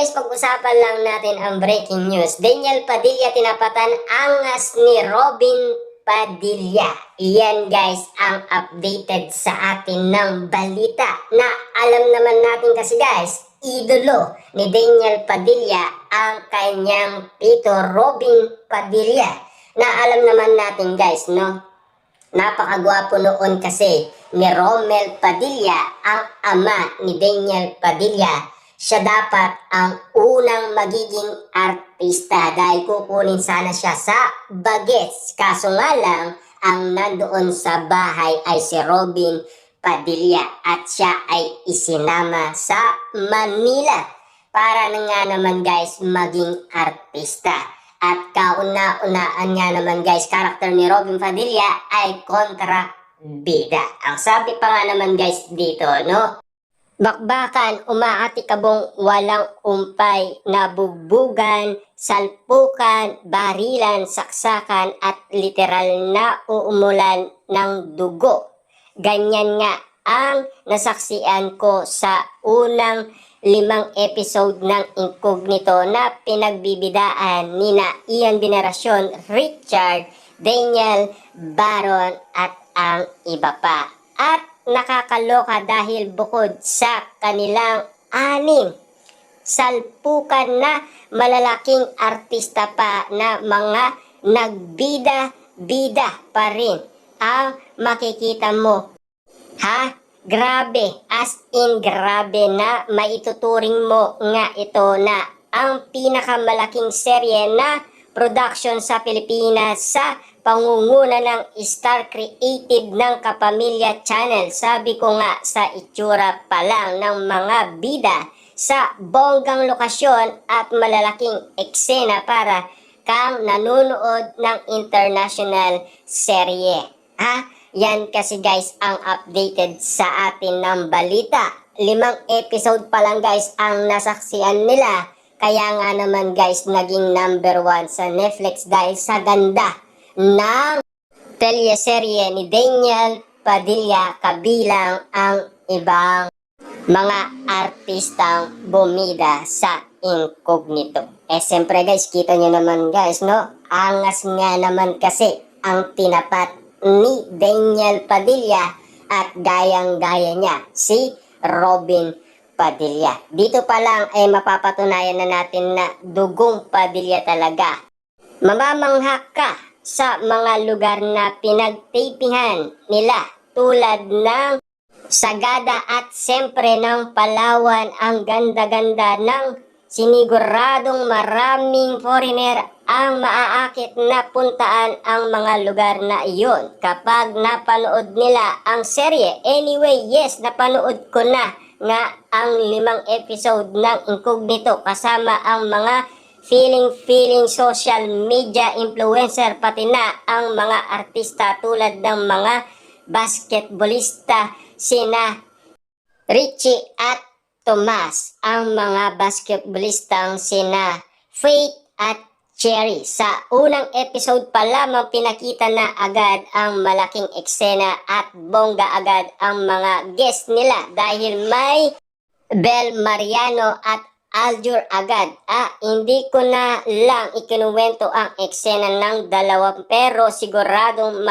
guys, pag-usapan lang natin ang breaking news. Daniel Padilla tinapatan angas ni Robin Padilla. Iyan guys ang updated sa atin ng balita na alam naman natin kasi guys, idolo ni Daniel Padilla ang kanyang tito Robin Padilla. Na alam naman natin guys, no? Napakagwapo noon kasi ni Romel Padilla, ang ama ni Daniel Padilla. Siya dapat ang unang magiging artista dahil kukunin sana siya sa Bagets. Kaso nga lang, ang nandoon sa bahay ay si Robin Padilla at siya ay isinama sa Manila para na nga naman guys maging artista. At kauna-unaan nga naman guys, karakter ni Robin Padilla ay kontrabida. Ang sabi pa nga naman guys dito, no? Bakbakan, umaatikabong walang umpay, nabugbugan, salpukan, barilan, saksakan at literal na uumulan ng dugo. Ganyan nga ang nasaksian ko sa unang 5 episode ng Incognito na pinagbibidaan nina Ian Veneracion, Richard, Daniel, Baron at ang iba pa. At nakakaloka dahil bukod sa kanilang 6 salpukan na malalaking artista pa na mga nagbida-bida pa rin ang makikita mo. Ha? Grabe, as in grabe na maituturing mo nga ito na ang pinakamalaking serye na production sa Pilipinas sa pangunguna ng Star Creative ng Kapamilya Channel. Sabi ko nga sa itsura pa lang ng mga bida sa bonggang lokasyon at malalaking eksena para kang nanonood ng international serye. Ha? Yan kasi guys ang updated sa atin ng balita. 5 episode pa lang guys ang nasaksihan nila. Kaya nga naman guys naging number 1 sa Netflix dahil sa ganda ng teleserye ni Daniel Padilla kabilang ang ibang mga artistang bumida sa Incognito. Siyempre guys, kita nyo naman guys, no? Angas nga naman kasi ang tinapat ni Daniel Padilla at gayang-gaya niya si Robin Padilla. Dito pa lang ay mapapatunayan na natin na dugong Padilla talaga. Mamamangha ka sa mga lugar na pinagtapingan nila tulad ng Sagada at siyempre ng Palawan. Ang ganda-ganda ng siniguradong maraming foreigner ang maaakit na puntaan ang mga lugar na iyon kapag napanood nila ang serye. Anyway, yes, napanood ko na nga ang 5 episode ng Incognito kasama ang mga feeling social media influencer pati na ang mga artista tulad ng mga basketballista sina Richie at Tomas, ang mga basketballistang sina Faith at Cherry. Sa unang episode pa lamang pinakita na agad ang malaking eksena at bongga agad ang mga guest nila dahil may Bel Mariano at Aljur agad. Hindi ko na lang ikinuwento ang eksena ng dalawa pero siguradong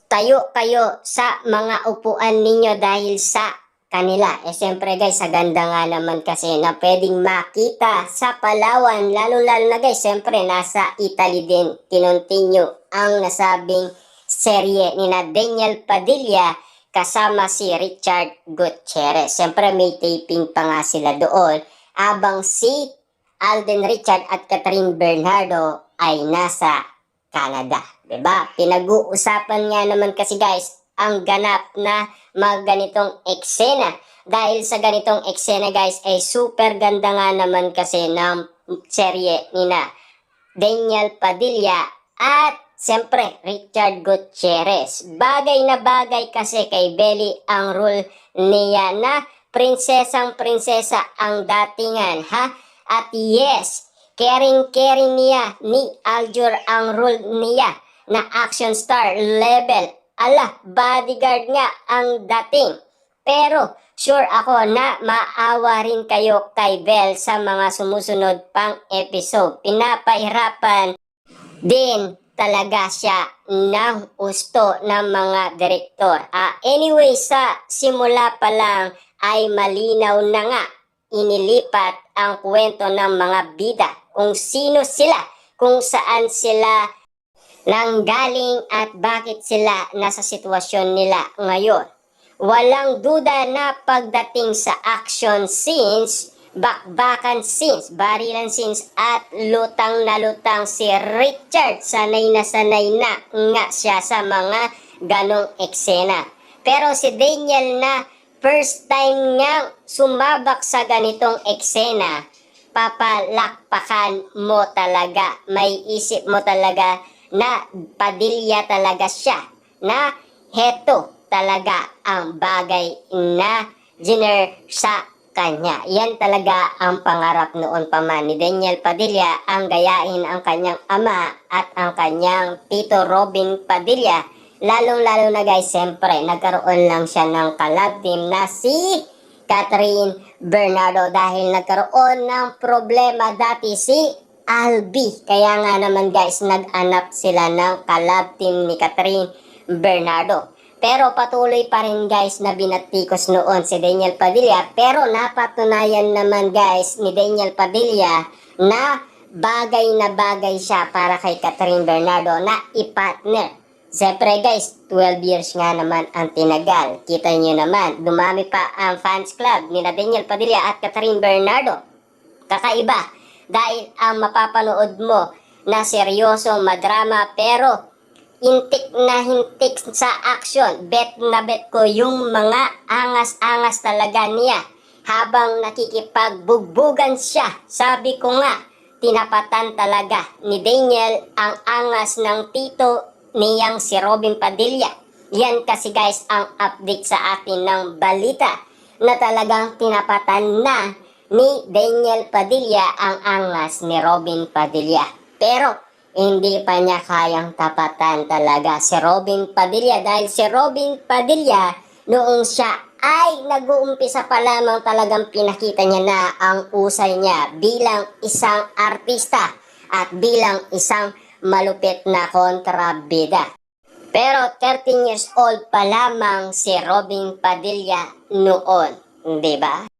tayo kayo sa mga upuan ninyo dahil sa kanila. Siyempre guys, sa ganda nga naman kasi na pwedeng makita sa Palawan. Lalo na guys, siyempre nasa Italy din. Kinontinue ang nasabing serye ni na Daniel Padilla kasama si Richard Gutierrez. Siyempre may taping pa nga sila doon. Abang si Alden Richard at Catherine Bernardo ay nasa Canada. Diba? Pinag-uusapan nga naman kasi guys ang ganap na mga ganitong eksena. Dahil sa ganitong eksena guys ay super ganda nga naman kasi ng serye ni na Daniel Padilla at siyempre Richard Gutierrez. Bagay na bagay kasi kay Belly ang role niya na prinsesang-prinsesa ang datingan, ha? At yes, caring niya ni Aljur ang role niya na action star level. Bodyguard nga ang dating. Pero sure ako na maawa rin kayo kay Belle sa mga sumusunod pang episode. Pinapahirapan din talaga siya ng gusto ng mga direktor. Anyway, sa simula pa lang ay malinaw na nga inilipat ang kwento ng mga bida. Kung sino sila, kung saan sila nanggaling at bakit sila nasa sitwasyon nila ngayon. Walang duda na pagdating sa action scenes, bakbakan scenes, barilan scenes at lutang na lutang si Richard. Sanay na nga siya sa mga ganong eksena. Pero si Daniel na first time niyang sumabak sa ganitong eksena, papalakpakan mo talaga. May isip mo talaga na Padilla talaga siya. Na heto talaga ang bagay na giner sa kanya. Yan talaga ang pangarap noon pa man ni Daniel Padilla, ang gayahin ang kanyang ama at ang kanyang tito Robin Padilla. Lalong-lalo na guys, siyempre, nagkaroon lang siya ng collab team na si Catherine Bernardo dahil nagkaroon ng problema dati si Albi. Kaya nga naman guys, nag-anap sila ng collab team ni Catherine Bernardo. Pero patuloy pa rin guys na binatikos noon si Daniel Padilla. Pero napatunayan naman guys ni Daniel Padilla na bagay siya para kay Catherine Bernardo na i-partner. Siyempre guys, 12 years nga naman ang tinagal. Kita nyo naman, dumami pa ang fans club ni Daniel Padilla at Catherine Bernardo. Kakaiba dahil ang mapapanood mo na seryoso, madrama, pero hintik na hintik sa action. Bet na bet ko yung mga angas-angas talaga niya habang nakikipagbugbugan siya. Sabi ko nga, tinapatan talaga ni Daniel ang angas ng tito niyang si Robin Padilla. Yan kasi guys ang update sa atin ng balita na talagang tinapatan na ni Daniel Padilla ang angas ni Robin Padilla. Pero hindi pa niya kayang tapatan talaga si Robin Padilla dahil si Robin Padilla noong siya ay nag-uumpisa pa lamang talagang pinakita niya na ang usay niya bilang isang artista at bilang isang malupit na kontrabida. Pero 13 years old pa lamang si Robin Padilla noon, di ba?